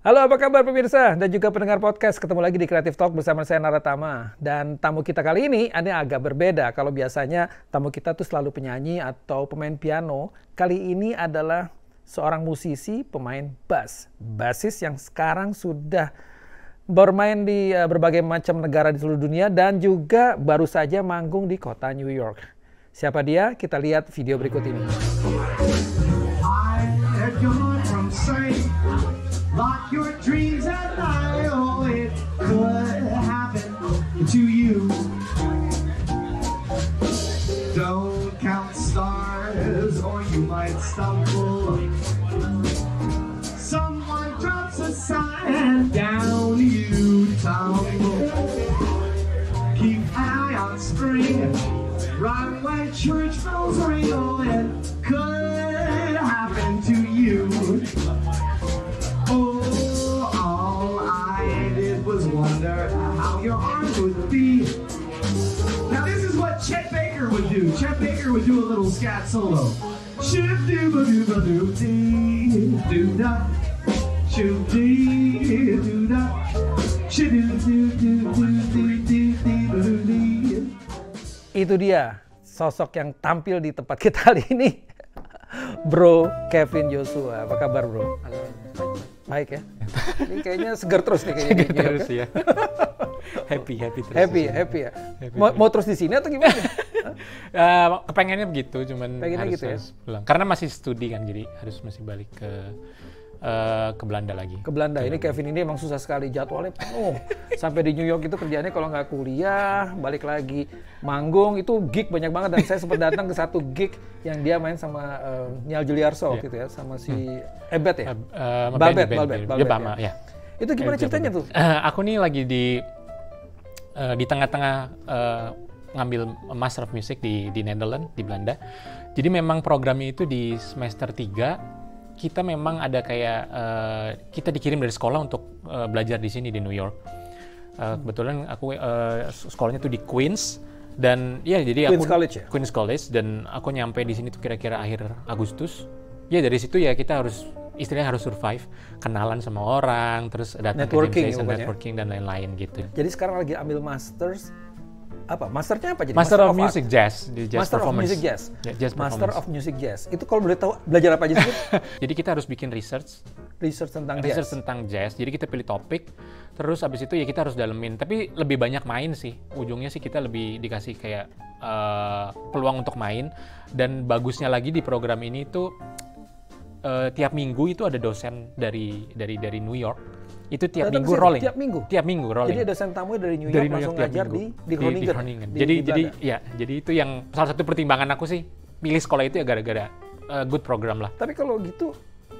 Halo, apa kabar pemirsa dan juga pendengar podcast? Ketemu lagi di Creative Talk bersama saya Naratama. Dan tamu kita kali ini agak berbeda. Kalau biasanya tamu kita tuh selalu penyanyi atau pemain piano. Kali ini adalah seorang musisi, pemain bass. Bassis yang sekarang sudah bermain di berbagai macam negara di seluruh dunia dan juga baru saja manggung di kota New York. Siapa dia? Kita lihat video berikut ini. Lock your dreams at night, oh, it could happen to you. Don't count stars or you might stumble. Someone drops a sign and down you tumble. Keep eye on spring, run when church bells ring, oh, it could happen to you. Wonder how your arms would be. Now this is what Chet Baker would do. Chet Baker would do a little scat solo. Ship doo ba doo ba doo dee doo da. Shoo dee doo da. Shoo doo doo doo doo doo doo doo doo. Itu dia sosok yang tampil di tempat kita kali ini. Bro Kevin Joshua. Apa kabar, Bro? Halo. Baik ya. Ini kayaknya segar terus nih kayaknya. Segar terus ya. Happy terus. Happy ya. Mau terus di sini atau gimana? Kepengennya begitu, cuman pengennya harus, gitu ya? harus pulang. Karena masih studi kan, jadi harus masih balik ke Belanda lagi. Ke Belanda. Ini Kevin ini emang susah sekali, jadwalnya penuh. Sampai di New York itu kerjanya kalau nggak kuliah, balik lagi manggung, itu gig banyak banget. Dan saya sempat datang ke satu gig yang dia main sama Niall Juliarso gitu ya, sama si Ebet ya? Balbet. Dia Bama, ya. Itu gimana ceritanya tuh? Aku nih lagi di tengah-tengah ngambil Master of Music di Netherlands, di Belanda. Jadi memang programnya itu di semester 3, kita memang ada kayak, kita dikirim dari sekolah untuk belajar di sini di New York. Kebetulan aku sekolahnya tuh di Queens, dan ya jadi Queens College ya? Queens College, dan aku nyampe di sini tuh kira-kira akhir Agustus. Ya dari situ ya kita harus, istilahnya harus survive, kenalan sama orang, terus datang ke jam session, networking dan lain-lain gitu. Jadi sekarang lagi ambil masters, apa? Masternya apa jadi? Master of Music Jazz, di Jazz Master Performance. of Music Jazz. Ya, Jazz Master Performance. of Music Jazz. Itu kalau boleh tahu belajar apa aja sih? Jadi kita harus bikin research tentang jazz. Jadi kita pilih topik, terus abis itu ya kita harus dalemin. Tapi lebih banyak main sih. Ujungnya sih kita lebih dikasih kayak peluang untuk main. Dan bagusnya lagi di program ini tuh tiap minggu itu ada dosen dari New York. Itu tiap minggu rolling. Tiap minggu rolling. Jadi dosen tamu dari New York langsung ngajar di Groningen. Jadi itu yang salah satu pertimbangan aku sih pilih sekolah itu ya gara-gara good program lah. Tapi kalau gitu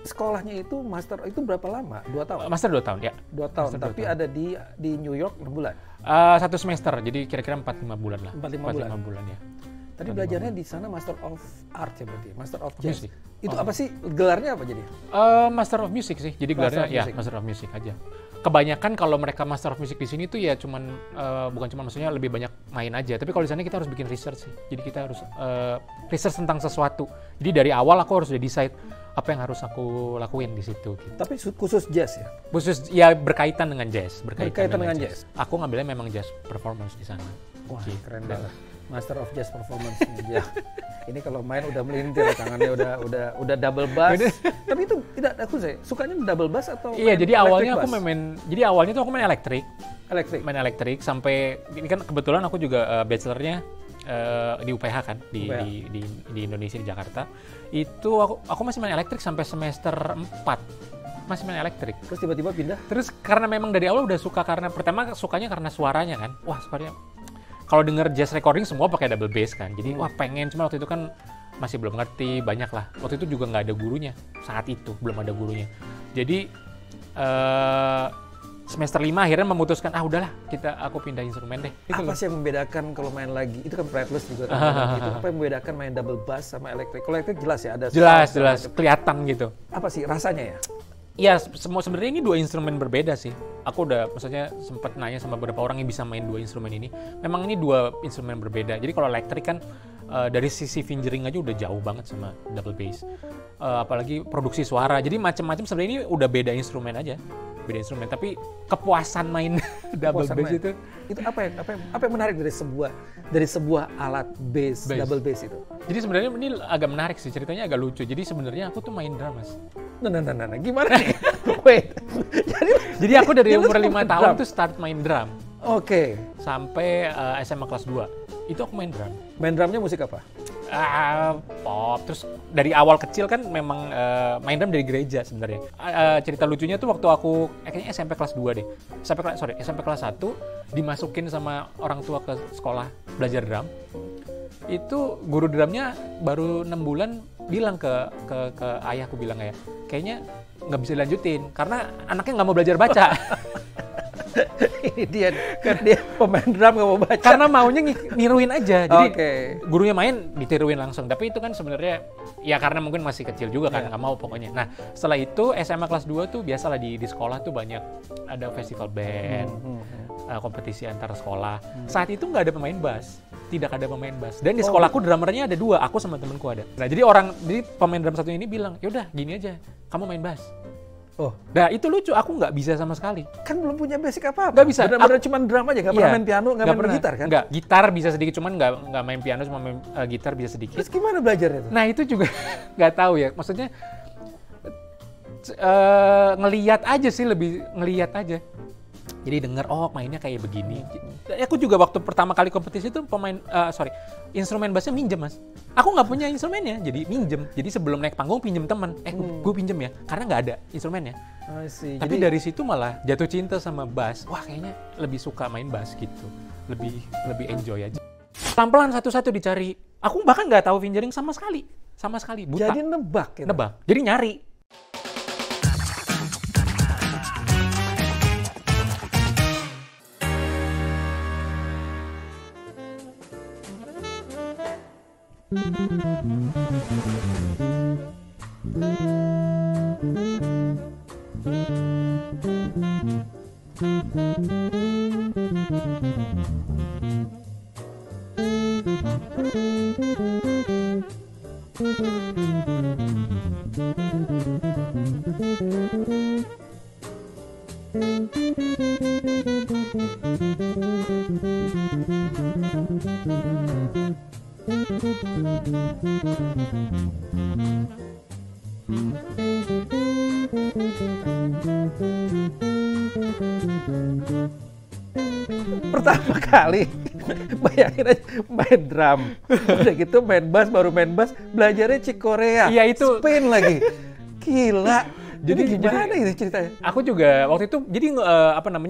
sekolahnya itu master itu berapa lama? 2 tahun? Master 2 tahun ya. 2 tahun, Master tapi 2 tahun. ada di New York 6 bulan? 1 semester, jadi kira-kira 4-5 bulan lah. 4-5 bulan ya. Tadi belajarnya di sana Master of Art ya berarti, Master of Jazz. Music. Itu apa sih, gelarnya apa jadi? Master of Music sih, jadi gelarnya ya Master of Music aja. Kebanyakan kalau mereka Master of Music di sini tuh ya cuman bukan cuma maksudnya lebih banyak main aja, tapi kalau di sana kita harus bikin research sih. Jadi kita harus research tentang sesuatu. Jadi dari awal aku harus udah decide apa yang harus aku lakuin di situ. Gitu. Tapi khusus jazz ya? Khusus ya berkaitan dengan jazz. Berkaitan dengan jazz. Aku ngambilnya memang jazz performance di sana. Wah, keren banget. Master of Jazz Performance ya. Ini kalau main udah melintir tangannya udah double bass. Tapi itu tidak, aku sukanya double bass atau iya, jadi awalnya aku main elektrik. Main elektrik sampai ini kan kebetulan aku juga bachelornya di UPH kan di Indonesia, di Jakarta. Itu aku masih main elektrik sampai semester 4. Masih main elektrik. Terus tiba-tiba pindah? Terus karena memang dari awal udah suka, karena pertama sukanya karena suaranya kan. Wah, suaranya kalau denger jazz recording semua pakai double bass kan. Jadi wah pengen, cuma waktu itu kan masih belum ngerti, banyak lah. Waktu itu juga nggak ada gurunya. Saat itu belum ada gurunya. Jadi semester 5 akhirnya memutuskan udahlah aku pindah instrumen deh. Apa sih yang membedakan kalau main lagi? Itu kan fretless juga kan. Itu apa yang membedakan main double bass sama elektrik? Kalau elektrik jelas ya ada. Jelas kelihatan gitu. Apa sih rasanya ya? Iya, sebenarnya ini 2 instrumen berbeda sih. Aku udah maksudnya sempat nanya sama beberapa orang yang bisa main 2 instrumen ini. Memang ini 2 instrumen berbeda. Jadi kalau elektrik kan dari sisi fingering aja udah jauh banget sama double bass. Apalagi produksi suara. Jadi macam-macam sebenarnya ini udah beda instrumen aja. beda instrumen, tapi kepuasan main double Kepuasan bass main. itu apa yang menarik dari sebuah alat bass, double bass itu? jadi sebenarnya ini agak menarik sih, ceritanya agak lucu. Jadi sebenarnya aku tuh main drum, Mas. Nah, gimana nih? Wait. Jadi aku dari Jadi lu umur 5 main tahun drum? tuh start main drum Oke. sampai SMA kelas 2. Itu aku main drum. Main drumnya musik apa? Pop. Terus dari awal kecil kan memang main drum dari gereja sebenarnya. Cerita lucunya tuh waktu aku kayaknya SMP kelas 2 deh. SMP kelas 1 dimasukin sama orang tua ke sekolah belajar drum. Itu guru drumnya baru 6 bulan bilang ke ayahku, bilang ya, kayaknya nggak bisa dilanjutin karena anaknya nggak mau belajar baca. Ini dia pemain drum nggak mau baca. Karena maunya niruin aja. Jadi Oke. gurunya main ditiruin langsung. Tapi itu kan sebenarnya ya karena mungkin masih kecil juga kan, nggak mau pokoknya. Nah setelah itu SMA kelas 2 tuh biasalah di sekolah tuh banyak ada festival band, kompetisi antar sekolah. Saat itu nggak ada pemain bass. Tidak ada pemain bass. Dan di sekolahku drummernya ada 2, aku sama temenku ada. Nah jadi pemain drum satu ini bilang, yaudah gini aja, kamu main bass. Oh, Nah itu lucu, aku nggak bisa sama sekali. kan belum punya basic apa-apa. Nggak bisa. Benar-benar cuma drum aja, nggak pernah Iya, main piano, nggak main gitar kan? Nggak, gitar bisa sedikit, cuman nggak main piano, cuma main gitar bisa sedikit. Terus gimana belajarnya itu? Nah itu juga nggak tahu ya, maksudnya ngelihat aja sih, lebih ngelihat aja. Jadi denger, oh mainnya kayak begini. Aku juga waktu pertama kali kompetisi itu instrumen bassnya minjem, Mas. Aku nggak punya instrumennya, jadi minjem. Jadi sebelum naik panggung pinjem teman. Gue pinjem ya, karena nggak ada instrumennya. I see. Tapi dari situ malah jatuh cinta sama bass. Wah kayaknya lebih suka main bass gitu, lebih enjoy aja. Pelan-pelan satu-satu dicari. Aku bahkan nggak tahu fingering sama sekali, buta. Jadi nebak gitu. Nebak. Jadi nyari. Pertama kali bayangin aja main drum, udah gitu main bass, baru main bass belajarnya Chick Corea, Iya, itu. Spain lagi, gila. Jadi gimana ini ceritanya? Aku juga waktu itu jadi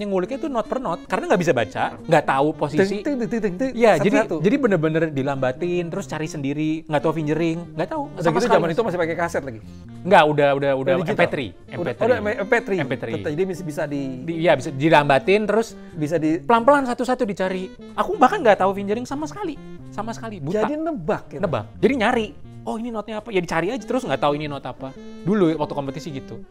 nguliknya tuh not per not karena nggak bisa baca, nggak tahu posisi. Iya, jadi bener-bener dilambatin, terus cari sendiri, nggak tahu fingering, nggak tahu. Udah gitu zaman itu masih pakai kaset lagi. Nggak, udah digital? MP3. Udah MP3. MP3. Jadi bisa Iya, bisa dilambatin, terus bisa di pelan-pelan satu-satu dicari. Aku bahkan nggak tahu fingering sama sekali, buta. jadi nebak gitu. Nebak. Jadi nyari. Oh ini notnya apa? Ya dicari aja terus nggak tahu ini not apa. Dulu waktu kompetisi gitu.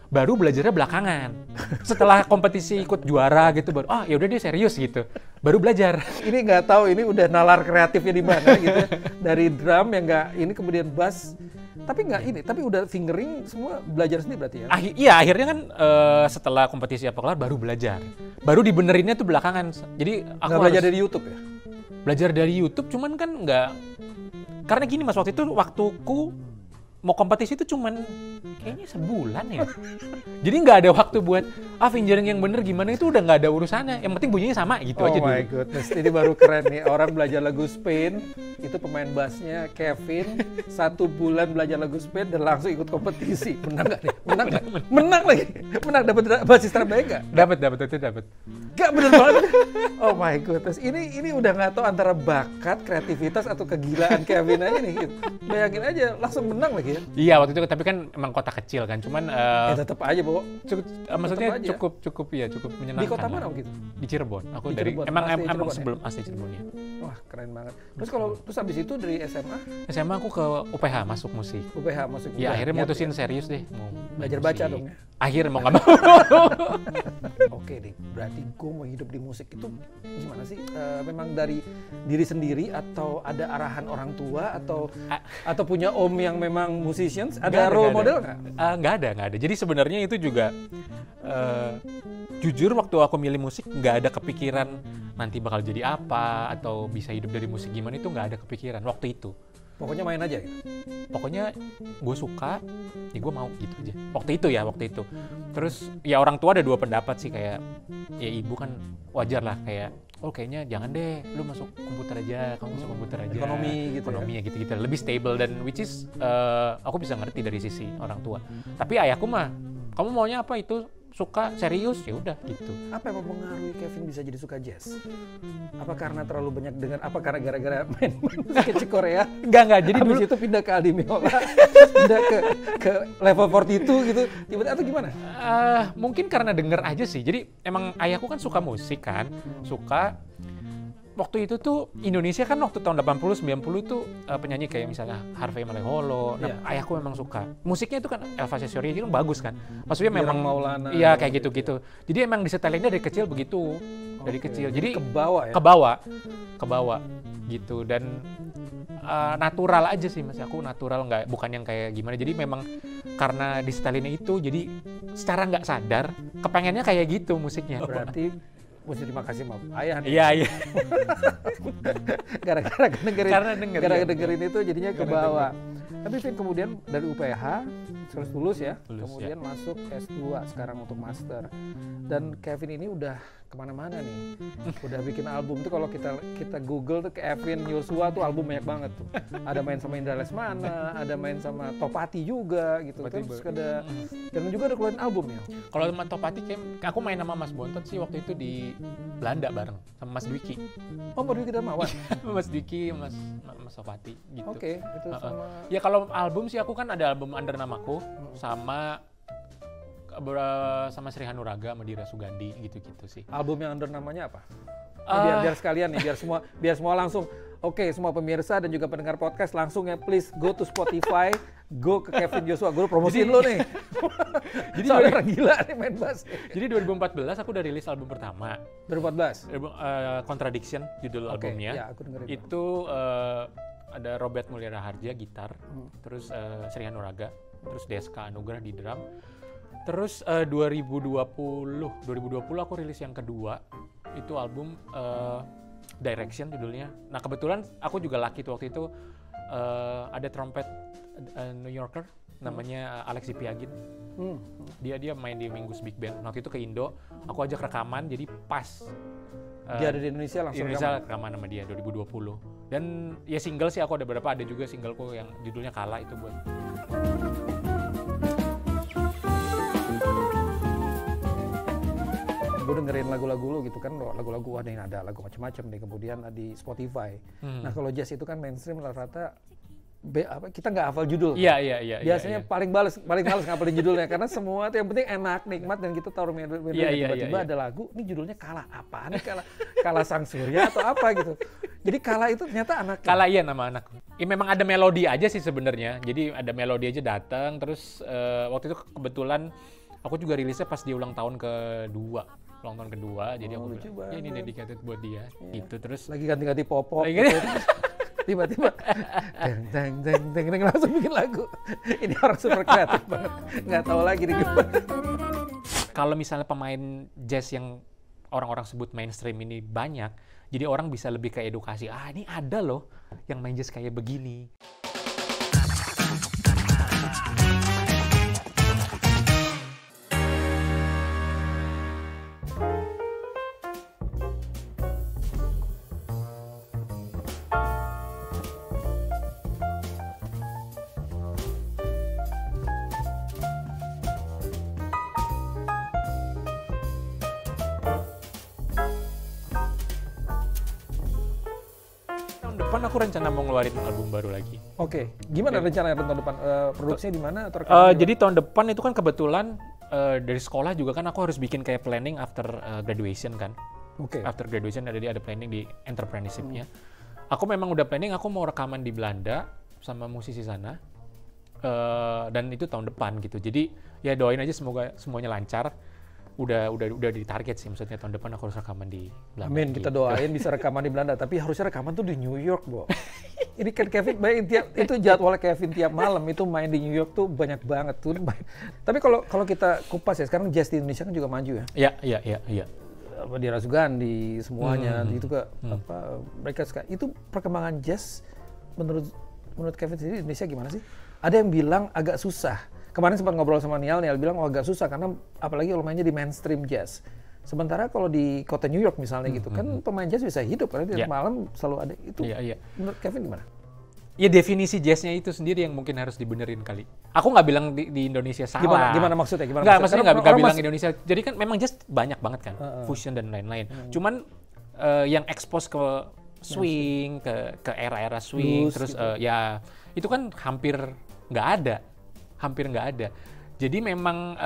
Baru belajarnya belakangan. Setelah kompetisi ikut juara gitu baru ya udah dia serius gitu. Baru belajar. Ini nggak tahu ini udah nalar kreatifnya di mana gitu. Dari drum yang nggak ini kemudian bass. Tapi udah fingering semua belajar sendiri berarti ya. Iya, akhirnya kan setelah kompetisi apa kelar baru belajar. Baru dibenerinnya tuh belakangan. Jadi aku nggak belajar dari YouTube ya? Belajar dari YouTube cuman kan nggak. Karena gini Mas, waktu itu waktuku mau kompetisi itu cuman kayaknya sebulan ya. Jadi nggak ada waktu buat fingering yang bener gimana, itu udah nggak ada urusannya. Yang penting bunyinya sama gitu aja dulu. Oh my goodness, ini baru keren nih. Orang belajar lagu Spain, itu pemain bassnya Kevin, 1 bulan belajar lagu Spain dan langsung ikut kompetisi. Menang nggak nih? Menang nggak? Menang lagi. Menang, dapat basis terbaik nggak? Dapat. Gak bener banget. Oh my goodness, ini udah nggak tahu antara bakat, kreativitas atau kegilaan Kevin aja nih. Gitu. Bayangin aja, langsung menang lagi ya. Iya waktu itu, tapi kan emang kota kecil kan, cuman Tetap aja Bo. maksudnya aja. cukup menyenangkan. Di kota lah. mana gitu? Di Cirebon. Aku Di dari Cirebon, emang asli emang Cirebon ya? sebelum asli Cirebon ya. Wah keren banget. Terus habis itu dari SMA, SMA aku ke UPH masuk musik. UPH masuk. Ya akhirnya niat mutusin serius deh mau Belajar baca dong ya. Akhir mau nggak mau. Oke deh, berarti gue mau hidup di musik itu gimana sih? Memang dari diri sendiri atau ada arahan orang tua atau punya om yang memang musicians? Ada role model nggak? Nggak ada. Jadi sebenarnya itu juga jujur waktu aku milih musik nggak ada kepikiran nanti bakal jadi apa atau bisa hidup dari musik gimana, itu nggak ada kepikiran waktu itu. Pokoknya main aja gitu? Pokoknya gue suka, ya gue mau gitu aja. Waktu itu. Terus ya orang tua ada dua pendapat sih, kayak ya ibu kan wajar lah, kayak kayaknya jangan deh, lu masuk komputer aja, kamu masuk komputer aja. Ekonomi ya gitu-gitu, lebih stable, dan which is aku bisa ngerti dari sisi orang tua. Tapi ayahku mah, kamu maunya apa itu? Suka serius, ya udah gitu. Apa yang mempengaruhi Kevin bisa jadi suka jazz? Apa karena terlalu banyak dengar? Apa karena gara-gara main sketch Korea? Enggak. Jadi habis dulu itu pindah ke Aldi Meola, pindah ke level 42 gitu. Tiba-tiba atau gimana? Mungkin karena denger aja sih. Jadi emang ayahku kan suka musik kan, suka. Waktu itu tuh Indonesia kan waktu tahun 80-90 itu penyanyi kayak misalnya Harvey Malaiholo. Nah, ayahku memang suka. Musiknya itu kan Elva Sessioria itu bagus kan. Maksudnya memang Maulana. Iya kayak gitu-gitu. Jadi emang disetelinnya dari kecil begitu. Dari kecil. Jadi ke bawah gitu, dan natural aja sih Mas. Aku natural, nggak, bukan yang kayak gimana. Jadi memang karena disetelinnya itu, jadi secara nggak sadar kepengennya kayak gitu musiknya. Berarti mesti terima kasih sama ayah. Iya. Gara-gara dengerin itu jadinya ke bawah. Tapi Vin kemudian dari UPH lulus ya, kemudian masuk S2 sekarang untuk master. Dan Kevin ini udah kemana-mana nih, udah bikin album tuh. Kalau kita Google tuh Kevin Joshua tuh album banyak banget tuh. Ada main sama Indra Lesmana, ada main sama Topati juga gitu. Terus ada dan juga ada keluarin album ya. Kalau sama Topati aku main sama Mas Bontot sih waktu itu di Belanda bareng sama Mas Dwiki. Oh, Mas Dwiki Darmawan. Mas Dwiki, Mas Topati gitu. Oke, itu sama. Ya kalau album sih aku kan ada album under namaku sama Sri Hanuraga sama Dira Sugandi gitu-gitu sih. Album yang under namanya apa? Biar sekalian nih, biar semua langsung. Oke, semua pemirsa dan juga pendengar podcast langsung ya, please go to Spotify, go ke Kevin Joshua. Gue promosiin lo nih. Jadi soalnya orang gila nih main bass. Jadi 2014 aku udah rilis album pertama. 2014? Contradiction judul albumnya. Ya, aku dengerin. Itu ada Robert Mulyana Harja gitar, terus Sri Hanuraga, terus Deska Anugrah di drum. Terus 2020 aku rilis yang kedua, itu album Direction judulnya. Nah kebetulan aku juga lucky tuh waktu itu ada trompet New Yorker namanya Alex Piagin. Dia main di Mingus Big Band. Waktu itu ke Indo, aku ajak rekaman, jadi pas dia ada di Indonesia langsung rekaman sama dia 2020. Dan ya single sih aku ada beberapa, ada juga singleku yang judulnya Kala itu buat. Gue dengerin lagu-lagu lo gitu kan, lagu-lagu ada lagu macam-macam deh, kemudian di Spotify. Nah kalau jazz itu kan mainstream rata-rata kita nggak hafal judul. Iya. Biasanya paling males ngapalin judulnya karena semua tuh yang penting enak, nikmat, dan kita taruh tiba-tiba ada lagu, ini judulnya Kala apaan nih, Kala Sang Surya atau apa gitu. Jadi Kala itu ternyata anak. Kala iya nama anak. Ya memang ada melodi aja sih sebenarnya. Jadi ada melodi aja datang, terus waktu itu kebetulan aku juga rilisnya pas di ulang tahun kedua. Jadi aku bilang, ya ini dedicated buat dia. Gitu terus. Lagi ganti-ganti pop-pop. Gitu. Tiba-tiba teng langsung bikin lagu. Ini orang super kreatif banget. Nggak tahu lagi nih gimana. Kalau misalnya pemain jazz yang orang-orang sebut mainstream ini banyak, jadi orang bisa lebih ke edukasi. Ini ada loh yang main jazz kayak begini. Depan aku rencana mau ngeluarin album baru lagi. Oke. Gimana rencana tahun depan? Produksinya di mana atau jadi tahun depan itu kan kebetulan dari sekolah juga kan aku harus bikin kayak planning after graduation kan. After graduation ada planning di entrepreneurship-nya. Aku memang udah planning aku mau rekaman di Belanda sama musisi sana. Dan itu tahun depan gitu. Jadi ya doain aja semoga semuanya lancar. Udah ditarget sih, maksudnya tahun depan aku harus rekaman di Belanda. Amin, kita gitu. doain bisa rekaman di Belanda, tapi harusnya rekaman tuh di New York, Bo. Ini kan Kevin, itu jadwal Kevin tiap malam itu main di New York tuh banyak banget tuh. Tapi kalau kita kupas ya, sekarang jazz di Indonesia kan juga maju ya. Iya. Di Rasugandi semuanya, itu ke mereka suka. Itu perkembangan jazz menurut Kevin sendiri di Indonesia gimana sih? Ada yang bilang agak susah. Kemarin sempat ngobrol sama Nial bilang agak susah karena apalagi kalau mainnya di mainstream jazz. Sementara kalau di kota New York misalnya gitu kan pemain jazz bisa hidup karena tiap malam selalu ada itu. Iya. Menurut Kevin gimana? Ya definisi jazznya itu sendiri yang mungkin harus dibenerin kali. Aku nggak bilang di Indonesia salah. Gimana maksudnya? Maksudnya nggak bilang Indonesia. Jadi kan memang jazz banyak banget kan, fusion dan lain-lain. Cuman yang expose ke swing, ke era-era swing, Blues, terus gitu. ya itu kan hampir nggak ada. Jadi memang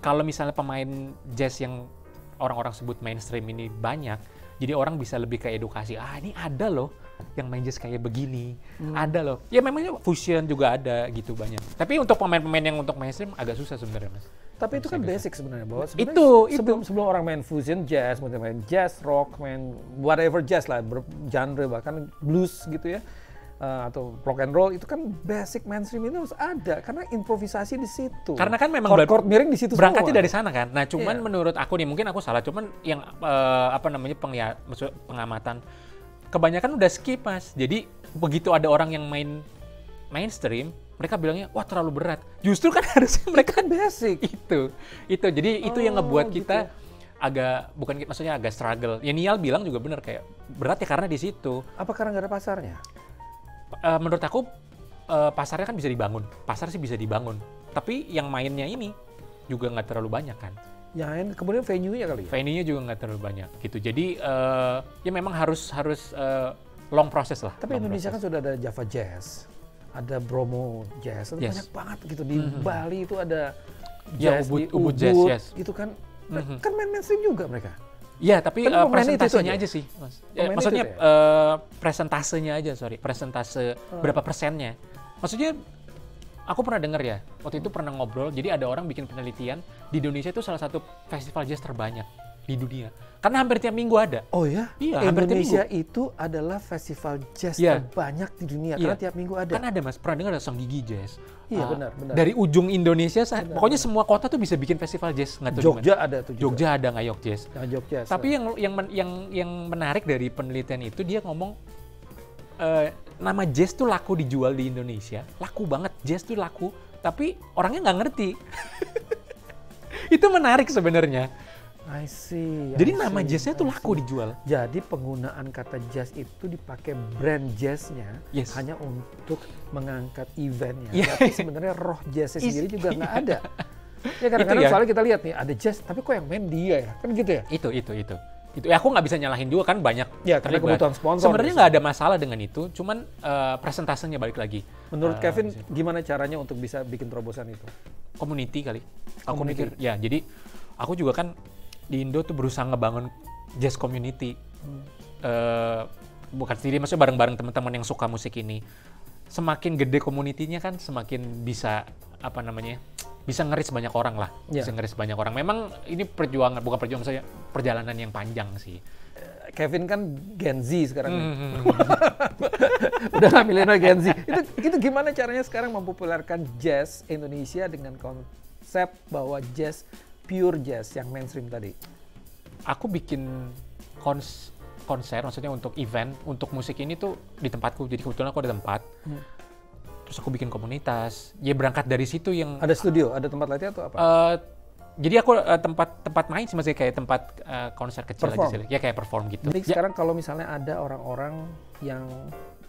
kalau misalnya pemain jazz yang orang-orang sebut mainstream ini banyak, jadi orang bisa lebih ke edukasi. Ini ada loh yang main jazz kayak begini, ada loh. Ya memangnya fusion juga ada gitu banyak. Tapi untuk pemain-pemain yang untuk mainstream agak susah sebenarnya, Mas. Tapi itu kan basic sebenarnya, bahwa sebelum orang main fusion jazz, mungkin main jazz, rock, main whatever jazz lah, genre bahkan blues gitu ya. Atau rock and roll itu kan basic mainstream itu harus ada karena improvisasi di situ. Karena kan memang chord miring di situ berangkatnya semua. dari sana kan. Nah, cuman menurut aku nih, mungkin aku salah, cuman yang pengamatan kebanyakan udah skip, Mas. Jadi begitu ada orang yang main mainstream, mereka bilangnya wah terlalu berat. Justru kan harusnya mereka kan basic. Itu. Jadi itu yang ngebuat gitu. kita agak maksudnya agak struggle. Ya Nial bilang juga benar kayak berat ya karena di situ. Apa karena nggak ada pasarnya? Menurut aku pasarnya kan bisa dibangun. Pasar sih bisa dibangun. Tapi yang mainnya ini juga nggak terlalu banyak kan. Yang kemudian venue-nya kali ya? Venue-nya juga nggak terlalu banyak gitu. Jadi ya memang harus long process lah. Tapi Indonesia kan sudah ada Java Jazz, ada Bromo Jazz, ada banyak banget gitu. Di Bali itu ada jazz, di Ubud Jazz, yes. Gitu kan. Kan mainstream juga mereka. Iya, tapi presentasenya aja sih, Mas. Maksudnya presentasenya aja, presentase berapa persennya. Maksudnya aku pernah dengar ya, waktu itu pernah ngobrol, jadi ada orang bikin penelitian, di Indonesia itu salah satu festival jazz terbanyak di dunia. Karena hampir tiap minggu ada. Oh ya? Iya, Indonesia itu adalah festival jazz terbanyak di dunia, karena tiap minggu ada. Kan ada, Mas, pernah dengar ada Sang Gigi Jazz. Iya, benar. Dari ujung Indonesia, pokoknya semua kota tuh bisa bikin festival jazz. Nggak tahu Jogja gimana. ada tuh juga. Jogja ada Ngayog Jazz. Ngayog Jazz. Tapi yang menarik dari penelitian itu, dia ngomong nama jazz tuh laku dijual di Indonesia, laku banget, jazz tuh laku, tapi orangnya nggak ngerti. Itu menarik sebenarnya. I see. Jadi nama jazznya tuh laku dijual. Jadi penggunaan kata jazz itu dipakai brand jazznya hanya untuk mengangkat eventnya. Tapi sebenarnya roh jazznya sendiri juga nggak ada. Ya kadang-kadang soalnya kita lihat nih ada jazz, tapi kok yang main dia ya? Kan gitu ya? Itu. Ya aku nggak bisa nyalahin juga kan banyak. Ya karena kebutuhan sponsor. Sebenarnya nggak ada masalah dengan itu, cuman presentasenya balik lagi. Menurut Kevin, gimana caranya untuk bisa bikin terobosan itu? Community kali. Aku mikir, ya jadi aku juga kan di Indo tuh berusaha ngebangun jazz community. Bukan sendiri, maksudnya bareng-bareng teman-teman yang suka musik ini. Semakin gede community-nya kan semakin bisa bisa ngeris banyak orang lah. Bisa ngeris banyak orang. Memang ini bukan perjuangan saya, perjalanan yang panjang sih. Kevin kan Gen Z sekarang. Udah lah milenial Gen Z. Itu gimana caranya sekarang mempopulerkan jazz Indonesia dengan konsep bahwa jazz pure jazz yang mainstream tadi? Aku bikin konser, maksudnya untuk event, untuk musik ini tuh di tempatku. Jadi kebetulan aku ada tempat. Terus aku bikin komunitas. Ya berangkat dari situ yang... Ada studio, ada tempat latihan atau apa? Jadi aku tempat main sih, masih kayak tempat konser kecil aja sih. Ya kayak perform gitu. Jadi sekarang kalau misalnya ada orang-orang yang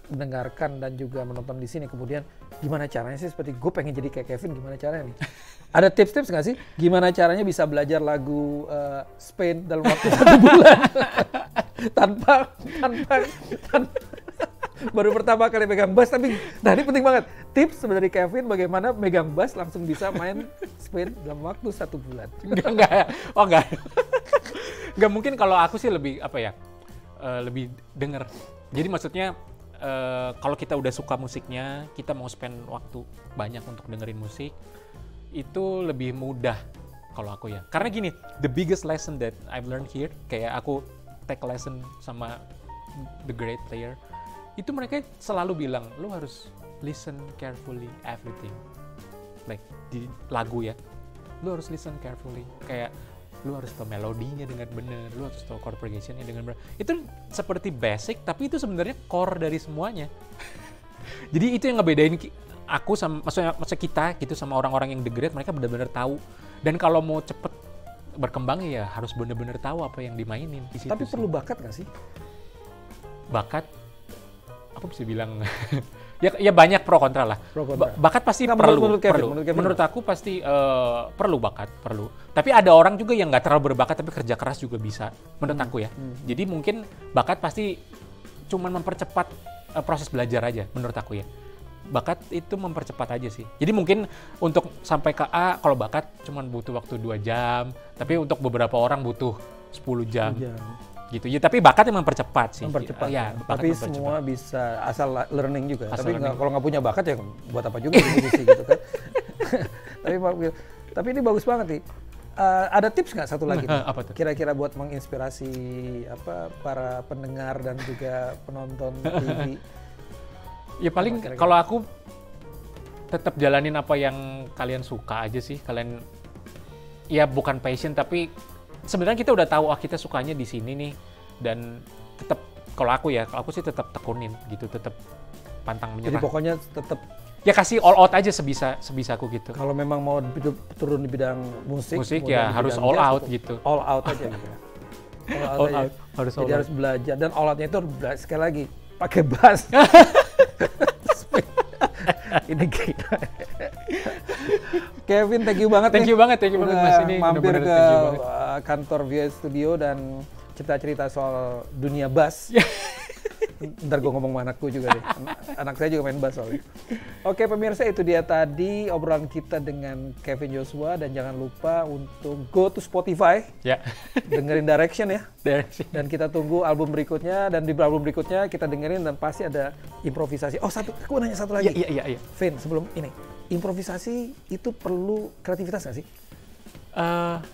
mendengarkan dan juga menonton di sini, kemudian gimana caranya sih, seperti gue pengen jadi kayak Kevin, gimana caranya nih? Ada tips-tips nggak sih? Gimana caranya bisa belajar lagu Spain dalam waktu 1 bulan? tanpa baru pertama kali megang bass, tapi nah ini penting banget. Tips sebenarnya Kevin bagaimana megang bass langsung bisa main Spain dalam waktu 1 bulan. Enggak. Enggak mungkin. Kalau aku sih lebih lebih denger. Jadi maksudnya kalau kita udah suka musiknya, kita mau spend waktu banyak untuk dengerin musik, itu lebih mudah kalau aku ya. Karena gini, the biggest lesson that I've learned here, kayak aku take lesson sama the great player, itu mereka selalu bilang, lu harus listen carefully everything. Like di lagu ya, lu harus listen carefully. Kayak lu harus tahu melodinya dengan benar, lu harus tahu chord progressionnya dengan benar. Itu seperti basic, tapi itu sebenarnya core dari semuanya. Jadi itu yang ngebedain aku sama, maksudnya kita gitu sama orang-orang yang the great, mereka benar-benar tahu. Dan kalau mau cepet berkembang ya harus benar-benar tahu apa yang dimainin di situ. Tapi perlu bakat nggak sih? Bakat, aku bisa bilang ya banyak pro kontra lah. Bakat pasti perlu. Menurut aku pasti perlu bakat, perlu. Tapi ada orang juga yang nggak terlalu berbakat tapi kerja keras juga bisa. Menurut aku ya. Jadi mungkin bakat pasti cuman mempercepat proses belajar aja. Menurut aku ya. Bakat itu mempercepat aja sih. Jadi mungkin untuk sampai ke A, kalau bakat cuman butuh waktu 2 jam. Tapi untuk beberapa orang butuh 10 jam. Gitu ya, tapi bakat yang mempercepat sih. Ya, tapi semua bisa asal learning juga. Tapi kalau nggak punya bakat ya buat apa juga musisi gitu kan. tapi ini bagus banget nih. Ada tips nggak satu lagi? Apa tuh? Kira-kira buat menginspirasi para pendengar dan juga penonton TV. Ya paling kalau aku tetap jalanin apa yang kalian suka aja sih. Kalian ya bukan passion tapi sebenarnya kita udah tahu kita sukanya di sini nih, dan tetap kalau aku sih tetap tekunin gitu, tetap pantang menyerah. Jadi pokoknya tetap ya kasih all out aja sebisaku gitu. Kalau memang mau turun di bidang musik ya harus all out gitu. All out aja gitu. All out. Jadi harus belajar, dan all outnya itu sekali lagi pakai bass. Ini gila. Kevin, thank you banget Mas. Ini mampir ke kantor VOS Studio dan kita cerita soal dunia bass. Ntar gue ngomong sama anakku juga deh. Anak saya juga main bass soalnya. Oke pemirsa, itu dia tadi obrolan kita dengan Kevin Joshua, dan jangan lupa untuk go to Spotify. Ya. Dengerin Direction ya. Direction. Dan kita tunggu album berikutnya, dan di album berikutnya kita dengerin dan pasti ada improvisasi. Oh, aku nanya satu lagi. Iya. Vin, sebelum ini, improvisasi itu perlu kreativitas nggak sih?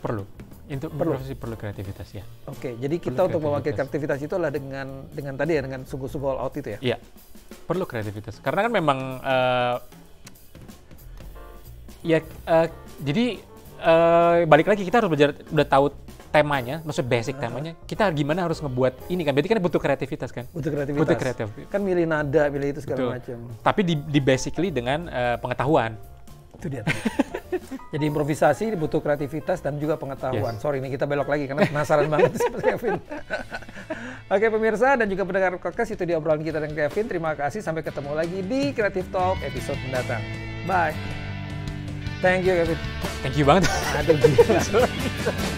Perlu. Improvisasi perlu kreativitas ya. Oke, jadi kita untuk mewakili kreativitas itu adalah dengan tadi ya, dengan sungguh-sungguh all out itu ya? Iya, perlu kreativitas. Karena kan memang jadi balik lagi kita harus belajar, udah tahu temanya, maksud basic temanya, kita gimana harus ngebuat ini kan, berarti kan butuh kreativitas kan? Butuh kreativitas. Kan milih nada, milih itu segala macam. Tapi di basically dengan pengetahuan. Itu dia. Jadi improvisasi butuh kreativitas dan juga pengetahuan. Sorry, ini kita belok lagi karena penasaran banget sama Kevin. Oke pemirsa dan juga pendengar podcast, itu dia obrolan kita dengan Kevin. Terima kasih, sampai ketemu lagi di Creative Talk episode mendatang. Bye. Thank you Kevin. Thank you banget. Aduh gila.